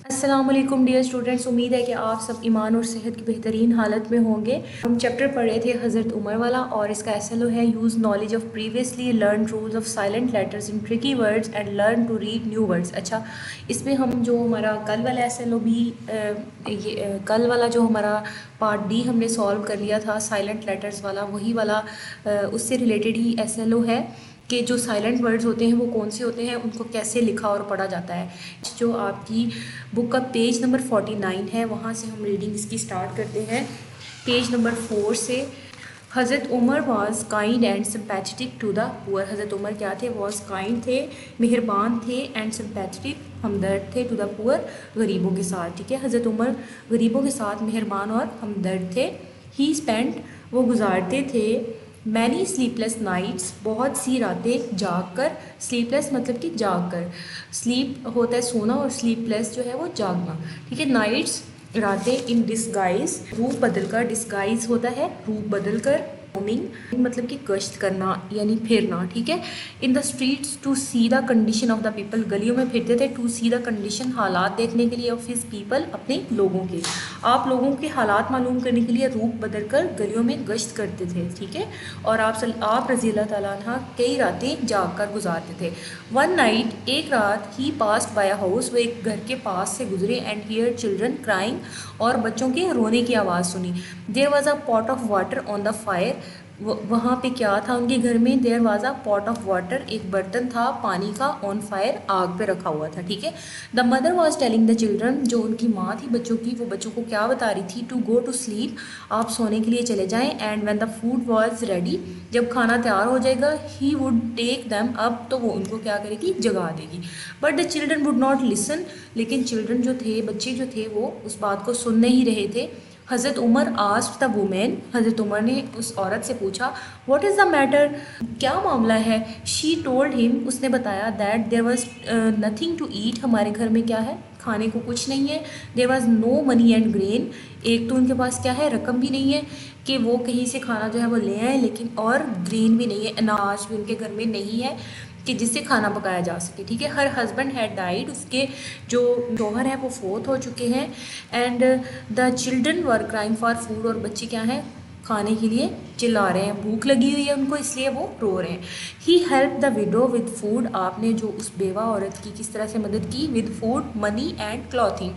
अस्सलाम वालेकुम dear students, उम्मीद है कि आप सब ईमान और सेहत की बेहतरीन हालत में होंगे। हम चैप्टर पढ़ रहे थे हज़रत उमर वाला और इसका एसएलओ है use knowledge of previously learn rules of silent letters in tricky words and learn to read new words. अच्छा, इसमें हम जो हमारा कल वाला एसएलओ भी कल वाला जो हमारा पार्ट डी हमने सॉल्व कर लिया था साइलेंट लेटर्स वाला, वही वाला उससे रिलेटेड ही एसएलओ है कि जो साइलेंट वर्ड्स होते हैं वो कौन से होते हैं, उनको कैसे लिखा और पढ़ा जाता है। जो आपकी बुक का पेज नंबर 49 है, वहाँ से हम रीडिंग इसकी स्टार्ट करते हैं। पेज नंबर 4 से Hazrat Umar was kind and sympathetic to the poor. Hazrat Umar क्या थे? वॉज काइंड थे, मेहरबान थे, एंड सिंपैथेटिक हमदर्द थे, टू द पुअर गरीबों के साथ। ठीक है, हज़रत उमर गरीबों के साथ मेहरबान और हमदर्द थे। ही स्पेंट, वो गुजारते थे, मैनी स्लीपलेस नाइट्स, बहुत सी रातें जाग कर। स्लीपलेस मतलब कि जाग कर, स्लीप होता है सोना और स्लीपलेस जो है वो जागना। ठीक है, नाइट्स रातें, इन डिस्गाइज रूप बदल कर, डिस्गाइज होता है रूप बदल कर। रोमिंग मतलब कि गश्त करना यानी फिरना। ठीक है, in the streets to see the condition of the people, गलियों में फिरते थे। टू सी द कंडीशन, हालात देखने के लिए, ऑफ हिज पीपल, अपने लोगों के। आप लोगों के हालात मालूम करने के लिए रूप बदल कर गलियों में गश्त करते थे। ठीक है, और आप रज़ी अल्लाह ताला अन्हा कई रातें जाग कर गुजारते थे। वन नाइट, एक रात, ही पास्ट बाय अ हाउस, वो एक घर के पास से गुजरे, एंड हियर चिल्ड्रन क्राइंग, और बच्चों के रोने की आवाज़ सुनी। There was a pot of water on the fire, वहाँ पे क्या था उनके घर में? There was a pot of water, एक बर्तन था पानी का, ऑन फायर, आग पे रखा हुआ था। ठीक है, the mother was telling the children, जो उनकी माँ थी बच्चों की, वो बच्चों को क्या बता रही थी? टू गो टू स्लीप, आप सोने के लिए चले जाएं। And when the food was ready, जब खाना तैयार हो जाएगा, he would take them up, तो वो उनको क्या करेगी? जगा देगी। But the children would not listen, लेकिन चिल्ड्रन जो थे, बच्चे जो थे, वो उस बात को सुन नहीं रहे थे। हज़रत उमर आस्क्ड द वुमेन, हज़रत उमर ने उस औरत से पूछा, व्हाट इज़ द मैटर, क्या मामला है? शी टोल्ड हिम, उसने बताया, that there was nothing to eat, हमारे घर में क्या है? खाने को कुछ नहीं है। There was no money and grain, एक तो उनके पास क्या है? रकम भी नहीं है कि वो कहीं से खाना जो है वो ले आए, लेकिन और ग्रेन भी नहीं है, अनाज भी उनके घर में नहीं है कि जिससे खाना पकाया जा सके। ठीक है, हर हस्बैंड हैड डाइड, उसके जो शोहर हैं वो फोत हो चुके हैं। And the children were crying for food, और बच्चे क्या हैं? खाने के लिए चिल्ला रहे हैं, भूख लगी हुई है उनको, इसलिए वो रो रहे हैं। He help the widow with food, आपने जो उस बेवा औरत की किस तरह से मदद की? With food, money and clothing,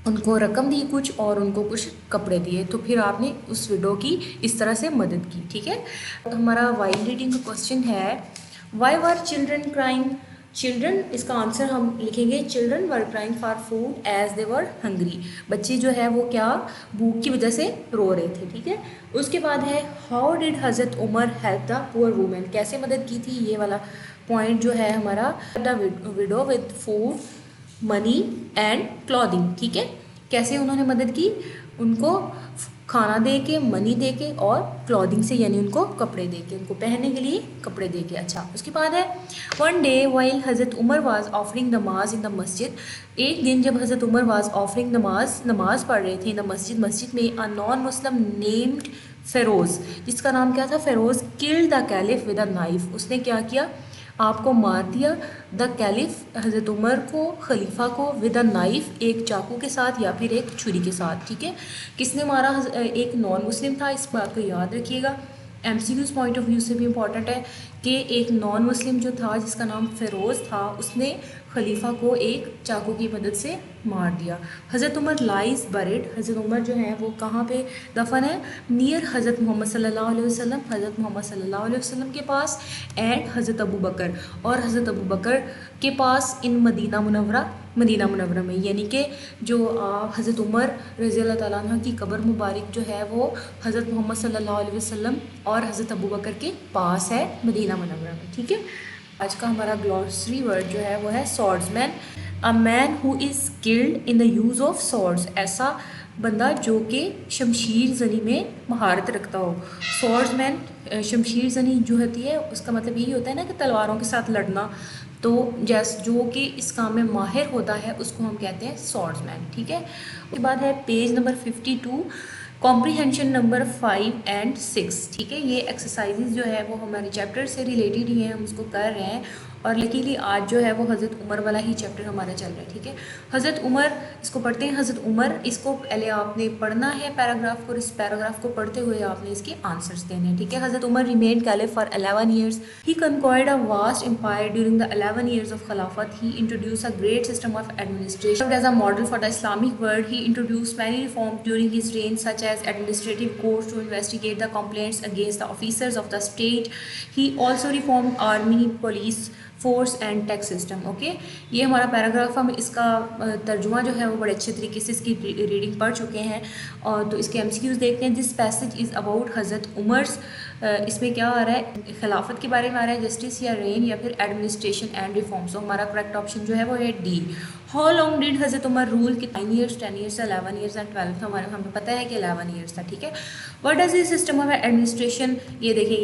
उनको रकम दी कुछ और उनको कुछ कपड़े दिए, तो फिर आपने उस विडो की इस तरह से मदद की। ठीक है, हमारा वाइल रीडिंग का क्वेश्चन है, why were children crying? Children, इसका आंसर हम लिखेंगे, children were crying for food as they were hungry, बच्चे जो है वो क्या? भूख की वजह से रो रहे थे। ठीक है, उसके बाद है, how did Hazrat Umar help the poor women, कैसे मदद की थी? ये वाला पॉइंट जो है हमारा, the widow with food, money and clothing. ठीक है, कैसे उन्होंने मदद की? उनको खाना दे के, मनी दे के, और क्लॉथिंग से यानी उनको कपड़े दे के, उनको पहनने के लिए कपड़े दे के। अच्छा, उसके बाद है, वन डे वाइल हज़रत उमर वाज ऑफरिंग नमाज इन द मस्जिद, एक दिन जब हज़रत उमर वाज ऑफरिंग नमाज पढ़ रहे थे इन द मस्जिद, मस्जिद में, a non Muslim named Feroze, जिसका नाम क्या था? Feroze, killed the caliph with a knife, उसने क्या किया? आपको मार दिया। द कैलिफ, हज़रत उमर को, खलीफा को, विद अ नाइफ, एक चाकू के साथ या फिर एक छुरी के साथ। ठीक है, किसने मारा? एक नॉन मुस्लिम था, इस बात को याद रखिएगा। एमसीक्यूज़ पॉइंट ऑफ व्यू से भी इम्पॉर्टेंट है कि एक नॉन मुस्लिम जो था जिसका नाम फ़ेरोज़ था, उसने खलीफा को एक चाकू की मदद से मार दिया। हज़रत उमर लाइज बरिड, हज़रत उमर जो है वो कहाँ पे दफन है? नियर हज़रत मोहम्मद सल्लल्लाहु अलैहि वसल्लम, हज़रत मोहम्मद सल्लल्लाहु अलैहि वसल्लम के पास, एंड हज़रत अबू बकर, और हज़रत अबू बकर के पास, इन मदीना मुनव्वरा में, यानी कि जो हज़रत उमर रज़ी अल्लाह ताला अन्हु की कब्र मुबारक जो है वो हज़रत मोहम्मद सल्लल्लाहु अलैहि वसल्लम और हज़रत अबू बकर के पास है, मदीना मुनव्वरा में। ठीक है, आज का हमारा ग्लॉसरी वर्ड जो है वो है swordsman, a man who is skilled in the use of swords, ऐसा बंदा जो कि शमशीर जनी में महारत रखता हो। सॉर्ड्समैन, शमशीर जनी जो होती है उसका मतलब यही होता है ना कि तलवारों के साथ लड़ना, तो जैस जो कि इस काम में माहिर होता है उसको हम कहते हैं सॉर्ड्समैन। ठीक है, उसके बाद है page number 52, comprehension number 5 and 6। ठीक है, ये एक्सरसाइजेज जो है वो हमारे चैप्टर से रिलेटेड ही हैं, हम उसको कर रहे हैं और लकीली आज जो है वो हज़रत उमर वाला ही चैप्टर हमारा चल रहा है, ठीक है। हज़रत उमर, इसको पढ़ते हैं। हज़रत उमर, इसको पहले आपने पढ़ना है पैराग्राफ को, और इस पैराग्राफ को पढ़ते हुए आपने इसके आंसर्स देने हैं, ठीक है। Hazrat Umar remain caliph for 11 years. He conquered a vast empire during the 11 years of Khilafat. He introduced a great system of administration. As a model for the Islamic world, he introduced many reforms during his reign, such as administrative courts to investigate the complaints against the officers of the state. He also reformed army, police, force and tax system. Okay, ये हमारा paragraph, हम इसका तर्जुमा जो है वो बड़े अच्छे तरीके से इसकी रीडिंग पढ़ चुके हैं। और तो इसके एमसीक्यूज़ देखते हैं। दिस पैसेज इज़ अबाउट हज़रत उमर्स। इसमें क्या आ रहा है, खिलाफत के बारे में आ रहा है, जस्टिस या रेन या फिर एडमिनिस्ट्रेशन एंड रिफॉर्म। सो हमारा करेक्ट ऑप्शन जो है वो है D. How long did Hazrat Umar rule कि 9 ईयर्स, 10 ईयर्स, 11 ईयर्स एंड 12। हमें पता है कि 11 ईयर्स था, ठीक है। What does this system of administration, ये देखिए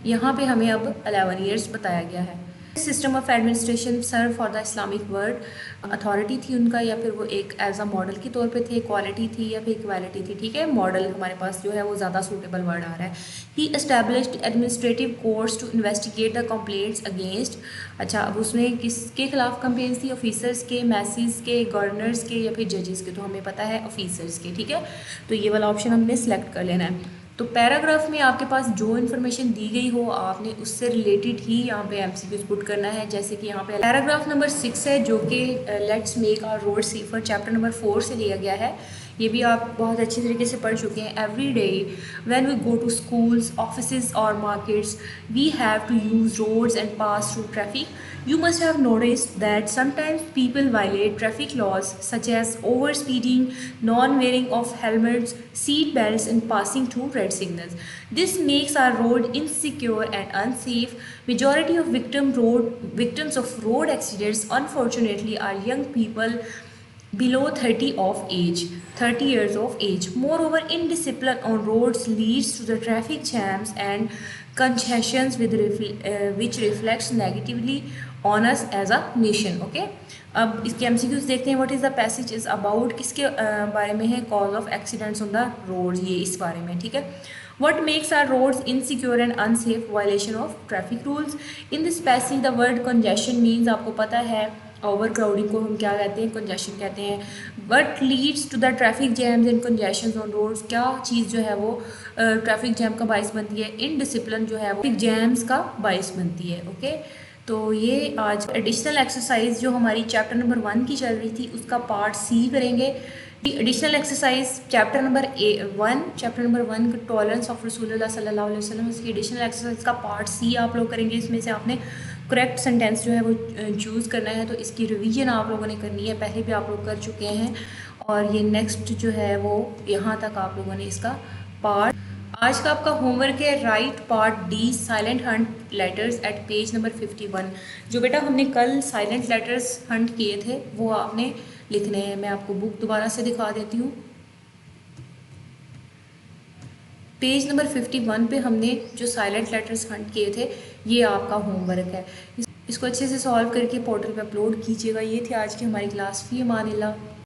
यहाँ पे हमें अब 11 ईयर्स बताया गया है। System of administration serve for the Islamic world. Authority थी उनका, या फिर वो एक एज अ मॉडल के तौर पे थे, क्वालिटी थी या फिर इक्वालिटी थी, ठीक है। मॉडल हमारे पास जो है वो ज़्यादा सूटेबल वर्ड आ रहा है। He established administrative courts to investigate the complaints against. अच्छा, अब उसमें किसके खिलाफ कंप्लेंट्स थी? ऑफिसर्स के, मैसेज के, गवर्नर्स के या फिर जजेस के? तो हमें पता है ऑफिसर्स के, ठीक है। तो ये वाला ऑप्शन हमने सेलेक्ट कर लेना है। तो पैराग्राफ में आपके पास जो इन्फॉर्मेशन दी गई हो आपने उससे रिलेटेड ही यहाँ पे एमसीक्यूज पुट करना है। जैसे कि यहाँ पे पैराग्राफ नंबर 6 है, जो कि let's make our road safer chapter number 4 से लिया गया है। ये भी आप बहुत अच्छी तरीके से पढ़ चुके हैं। Every day when we go to schools, offices और markets, we have to use roads and pass through traffic. You must have noticed that sometimes people violate traffic laws such as overspeeding, non-wearing of helmets, seat belts and passing through red signals. This makes our road insecure and unsafe. Majority of victims of road accidents unfortunately are young people below 30 years of age. Moreover, indiscipline on roads leads to the traffic jams and congestions which reflects negatively on us as a nation. Okay, अब इसके MCQs देखते हैं। What is the passage is about, किसके बारे में है? Cause of accidents on the roads, ये इस बारे में, ठीक है। What makes our roads insecure and unsafe? Violation of traffic rules. In this passage, the word congestion means, आपको पता है ओवर क्राउडिंग को हम क्या कहते हैं? कंजेशन कहते हैं। But leads to the traffic jams and congestion on roads, क्या चीज़ जो है वो ट्रैफिक जैम का बाइस बनती है? इनडिसिप्लिन जो है वो ट्रैफिक जैम्स का बाइस बनती है। ओके, तो ये आज एडिशनल एक्सरसाइज जो हमारी चैप्टर नंबर 1 की चल रही थी उसका पार्ट सी करेंगे। Additional exercise chapter number 1 tolerance of रसूलुल्लाह सल्लल्लाहु अलैहि वसल्लम, इसकी एडिशनल एक्सरसाइज का पार्ट सी आप लोग करेंगे। इसमें से आपने करेक्ट सेंटेंस जो है वो चूज़ करना है, तो इसकी रिवीजन आप लोगों ने करनी है। पहले भी आप लोग कर चुके हैं, और ये नेक्स्ट जो है वो यहाँ तक आप लोगों ने इसका पार्ट। आज का आपका होमवर्क है right part D, silent Hunt letters eight page number 51। जो बेटा हमने कल साइलेंट लेटर्स हंट किए थे वो आपने लिखने हैं। मैं आपको बुक दोबारा से दिखा देती हूँ। पेज नंबर 51 पे हमने जो साइलेंट लेटर्स हंट किए थे ये आपका होमवर्क है। इसको अच्छे से सॉल्व करके पोर्टल पे अपलोड कीजिएगा। ये थी आज की हमारी क्लास। फी अमान अल्लाह।